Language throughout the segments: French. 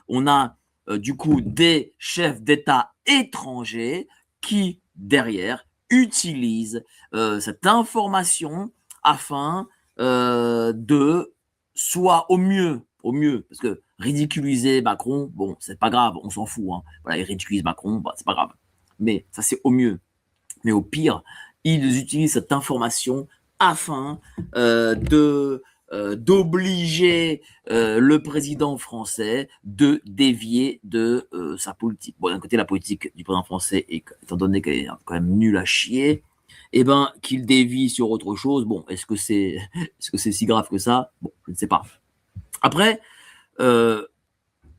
on a du coup des chefs d'État étrangers qui, derrière, utilisent cette information afin de, soit au mieux, parce que ridiculiser Macron, bon, c'est pas grave, on s'en fout. Hein. Voilà, ils ridiculisent Macron, bah, c'est pas grave. Mais ça, c'est au mieux. Mais au pire, ils utilisent cette information afin d'obliger le président français de dévier de sa politique. Bon, d'un côté, la politique du président français, étant donné qu'elle est quand même nulle à chier, eh ben, qu'il dévie sur autre chose. Bon, est-ce que c'est si grave que ça? Bon, je ne sais pas. Après,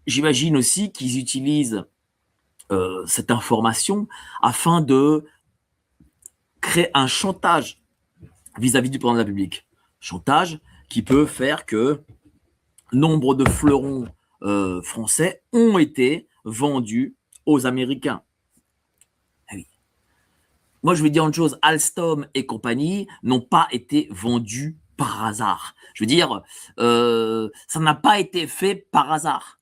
j'imagine aussi qu'ils utilisent cette information afin de créer un chantage vis-à-vis du président de la République. Chantage qui peut faire que nombre de fleurons français ont été vendus aux Américains. Ah oui. Moi, je vais dire une chose, Alstom et compagnie n'ont pas été vendus par hasard. Je veux dire, ça n'a pas été fait par hasard.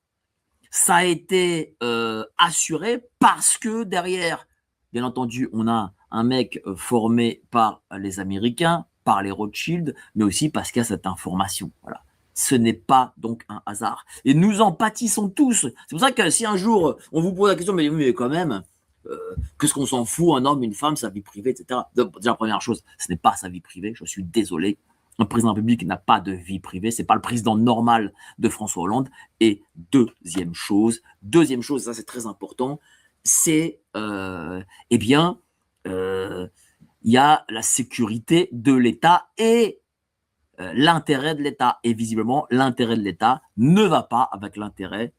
Ça a été assuré parce que derrière, bien entendu, on a un mec formé par les Américains, par les Rothschild, mais aussi parce qu'il y a cette information. Voilà. Ce n'est pas donc un hasard. Et nous en pâtissons tous. C'est pour ça que si un jour on vous pose la question, mais quand même, qu'est-ce qu'on s'en fout, un homme, une femme, sa vie privée, etc. Donc, déjà, première chose, ce n'est pas sa vie privée, je suis désolé. Un président de la République n'a pas de vie privée, c'est pas le président normal de François Hollande. Et deuxième chose, ça c'est très important, c'est eh bien, il y a la sécurité de l'État et l'intérêt de l'État. Et visiblement, l'intérêt de l'État ne va pas avec l'intérêt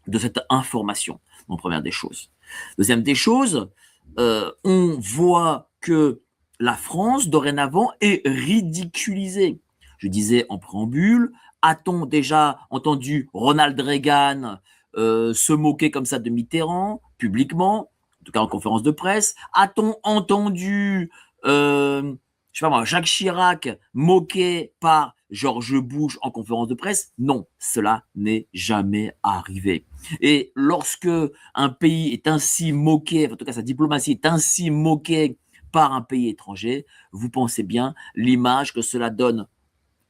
de cette information. Donc, première des choses. Deuxième des choses, on voit que la France, dorénavant, est ridiculisée. Je disais en préambule, a-t-on déjà entendu Ronald Reagan se moquer comme ça de Mitterrand, publiquement, en tout cas en conférence de presse? A-t-on entendu, je sais pas moi, Jacques Chirac moqué par George Bush en conférence de presse? Non, cela n'est jamais arrivé. Et lorsque un pays est ainsi moqué, en tout cas sa diplomatie est ainsi moquée par un pays étranger, vous pensez bien l'image que cela donne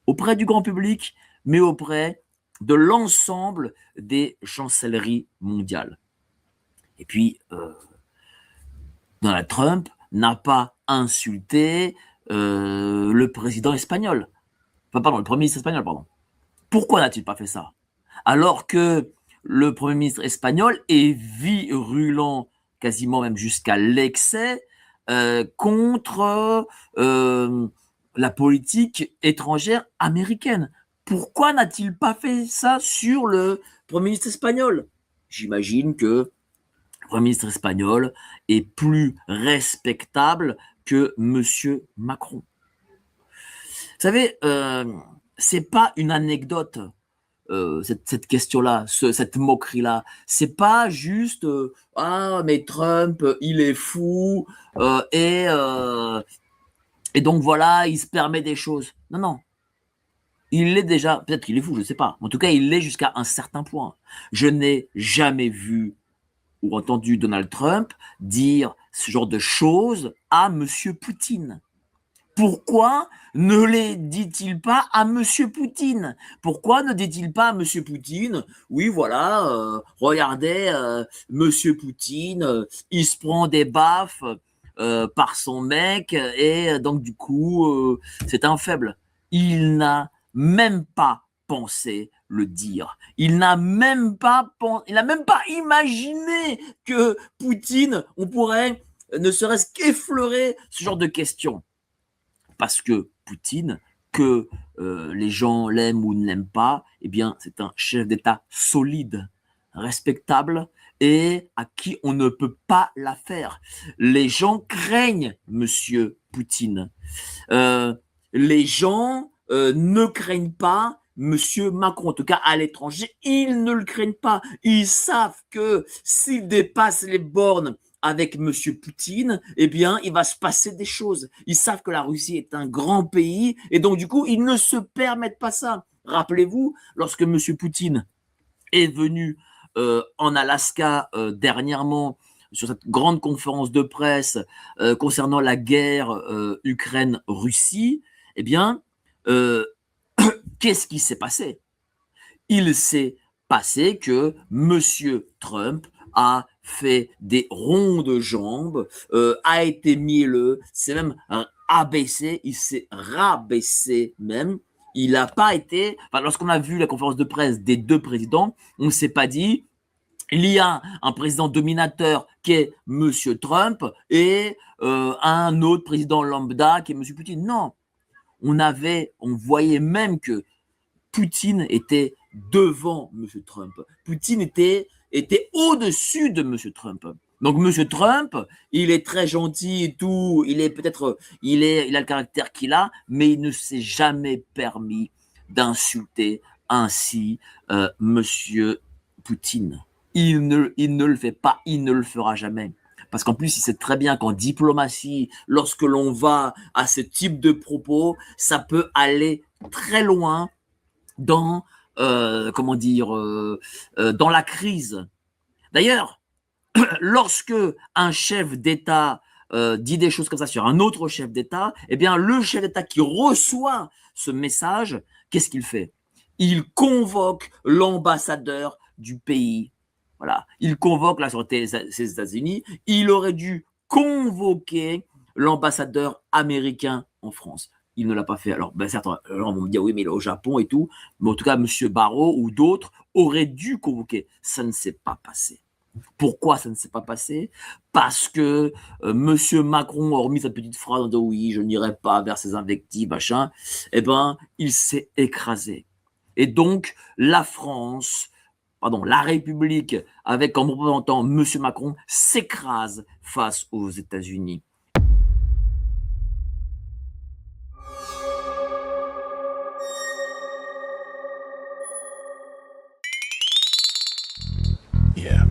auprès du grand public, mais auprès de l'ensemble des chancelleries mondiales. Et puis, Donald Trump n'a pas insulté le président espagnol. Enfin, pardon, le premier ministre espagnol, pardon. Pourquoi n'a-t-il pas fait ça? Alors que le premier ministre espagnol est virulent, quasiment même jusqu'à l'excès, contre la politique étrangère américaine. Pourquoi n'a-t-il pas fait ça sur le premier ministre espagnol? J'imagine que le premier ministre espagnol est plus respectable que Monsieur Macron. Vous savez, c'est pas une anecdote. Cette question-là, cette moquerie-là, c'est pas juste ah mais Trump il est fou et donc voilà il se permet des choses. Non non, il l'est déjà. Peut-être qu'il est fou, je sais pas. En tout cas, il l'est jusqu'à un certain point. Je n'ai jamais vu ou entendu Donald Trump dire ce genre de choses à Monsieur Poutine. Pourquoi ne les dit-il pas à Monsieur Poutine? Pourquoi ne dit-il pas à Monsieur Poutine, oui voilà, regardez, Monsieur Poutine, il se prend des baffes par son mec et donc du coup, c'est un faible. Il n'a même pas pensé le dire. Il n'a même pas imaginé que Poutine, on pourrait ne serait-ce qu'effleurer ce genre de questions. Parce que Poutine, que les gens l'aiment ou ne l'aiment pas, eh bien, c'est un chef d'État solide, respectable et à qui on ne peut pas la faire. Les gens craignent Monsieur Poutine. Les gens ne craignent pas Monsieur Macron, en tout cas à l'étranger, ils ne le craignent pas. Ils savent que s'ils dépassent les bornes avec Monsieur Poutine, eh bien, il va se passer des choses. Ils savent que la Russie est un grand pays et donc, du coup, ils ne se permettent pas ça. Rappelez-vous, lorsque Monsieur Poutine est venu en Alaska dernièrement, sur cette grande conférence de presse concernant la guerre Ukraine-Russie, eh bien, qu'est-ce qui s'est passé? Il s'est passé que M. Trump a fait des ronds de jambes, a été mielleux, s'est même abaissé, il s'est rabaissé même. Il n'a pas été, enfin, lorsqu'on a vu la conférence de presse des deux présidents, on ne s'est pas dit, il y a un président dominateur qui est M. Trump et un autre président lambda qui est M. Poutine. Non, on voyait même que Poutine était devant M. Trump. Poutine était au-dessus de M. Trump. Donc M. Trump, il est très gentil et tout, il a le caractère qu'il a, mais il ne s'est jamais permis d'insulter ainsi M. Poutine. Il ne le fait pas, il ne le fera jamais. Parce qu'en plus, il sait très bien qu'en diplomatie, lorsque l'on va à ce type de propos, ça peut aller très loin dans, dans la crise. D'ailleurs, lorsque un chef d'État dit des choses comme ça sur un autre chef d'État, eh bien, le chef d'État qui reçoit ce message, qu'est-ce qu'il fait? Il convoque l'ambassadeur du pays. Voilà. Il convoque la sûreté des États-Unis. Il aurait dû convoquer l'ambassadeur américain en France. Il ne l'a pas fait. Alors, certains gens vont me dire, oui, mais il est au Japon et tout. Mais en tout cas, M. Barrot ou d'autres auraient dû convoquer. Ça ne s'est pas passé. Pourquoi ça ne s'est pas passé? Parce que M. Macron, hormis sa petite phrase en disant oui, je n'irai pas vers ces invectives, machin, eh ben, il s'est écrasé. Et donc, la République, avec comme représentant M. Macron, s'écrase face aux États-Unis. Yeah.